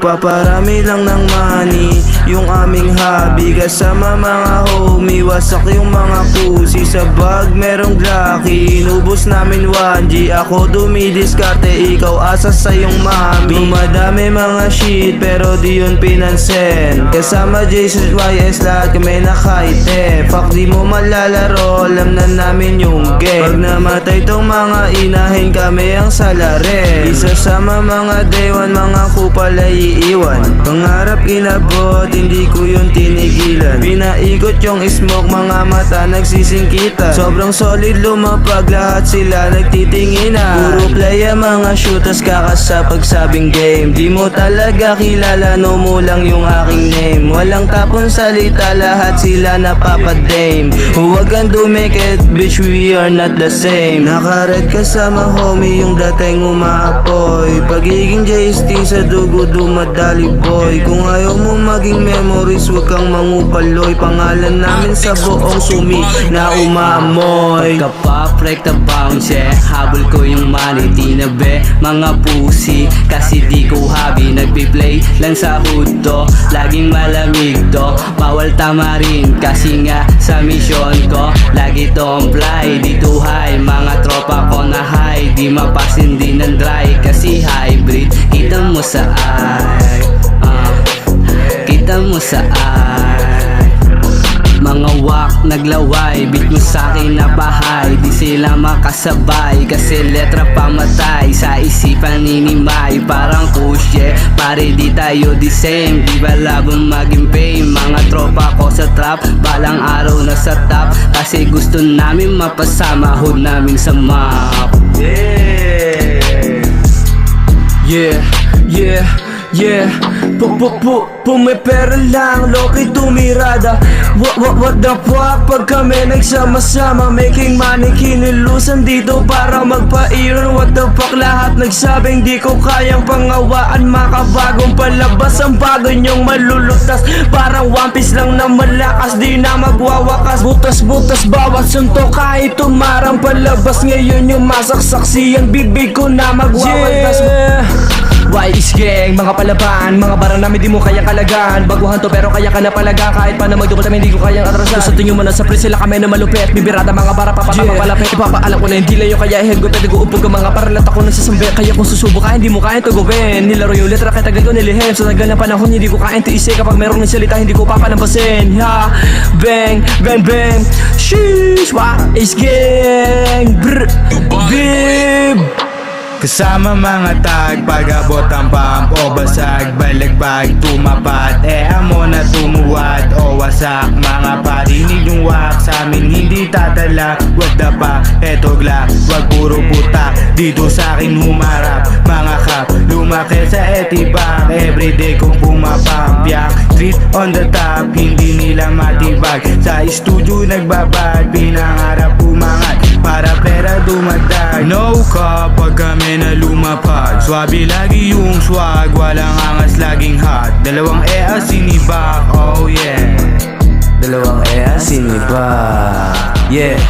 Nagpaparami lang ng money yung aming hobby. Kasama mga homie, wasak yung mga pussy. Sa bag merong Glocky, inubos namin 1G. Ako dumidiskarte, ikaw asa sa yung mami. Dumadami mga shit pero di yun pinansin. Kasama Jason YS lahat kami nakaite. Fuck di mo malalaro, alam na namin yung game. Pag namatay tong mga inahin kami ang salare. Isasama mga day one, mga kupal ay iiwan. Pangarap inabot, hindi ko yun tinigilan. Pinaikot yung smoke, mga mata nagsisingkita. Sobrang solid lumapag, lahat sila nagtitinginan. Puro playa mga shooters kakas sa pagsabing game. Di mo talaga kilala, no mo lang yung aking name. Walang tapon salita, lahat sila napapadame. Huwag kang dumikit, bitch, we are not the same. Nakared kasama homie, yung dating umaapoy. Pagiging JST sa dugo dumadali boy. Kung ayaw mo maging memories, huwag kang mangupaloy. Pangalan namin sa buong sumi na umamoy. Pagka-pop, rekta bounce, habol ko yung money, tinabi mga pussy. Kasi di ko hobby, nagpi-play lang sa hood to. Laging malamig to, bawal tamarin. Kasi nga sa mission ko, lagi tong fly. Dito high, mga tropa ko na high. Di mapasin din ng dry, kasi hybrid. Kita mo sa eye, kita mo sa eye. Mga wak naglaway, beat mo sa'kin na bahay. Di sila makasabay, kasi letra pamatay. Sa isipan ninimay, parang kusye. Pare di tayo the same, di ba labong maging fame. Mga tropa ko sa trap, balang araw na sa top. Kasi gusto namin mapasama, hood namin sa map. Yeah, yeah, yeah. Pumipera lang, loki tumirada. What the fuck, pag kami nagsama-sama, making money, kinilusan dito para magpa-iron. What the fuck, lahat nagsabing di ko kayang pangawaan. Makabagong palabas, ang bago nyong malulutas. Parang One Piece lang na malakas, di na magwawakas. Butas-butas bawat suntok, kahit tumarang palabas. Ngayon yung masaksaksi, ang bibig ko na magwawagas. YS gang, mga palaban, mga barang namin di mo kayang kalagan. Baguhan to pero kaya ka na palaga. Kahit pa na magdukot namin di ko kayang atrasan. Sa tingin mo na sa pre sila kami na malupit. Bibirada mga bara papatama palapit. Ipapaalam ko na hindi lang yung kaya iheg ko. Pwede ko upog ang mga paralat ako nagsasambit. Kaya kung susubo ka hindi mo kayang tugawin. Nilaro yung letra kaya tagal ko nilihim. Sa tagal ng panahon hindi ko kayang tiisip. Kapag meron ng salita hindi ko papalampasin. Ha, bang, bang, bang. Sheesh, YS gang, brr, bib. Kasama mga tag, pag-abot ang pump o basag, balagbag, tumapat, amo na tumuwad o wasak. Mga parinig yung wak sa amin hindi tatala. Wag dapa, eto glak, wag puro putak. Dito sa akin humarap, mga kap, lumaki sa etibak. Everyday kong pumapampiyak, street on the top, hindi nila matibag. Sa studio nagbabad, pinangarap umangat, para pera dumadag. No kapag kami na lumapag, swabe lagi yung swag, walang angas laging hot. Dalawang ea sinibak, oh yeah. Dalawang sinibak, yeah.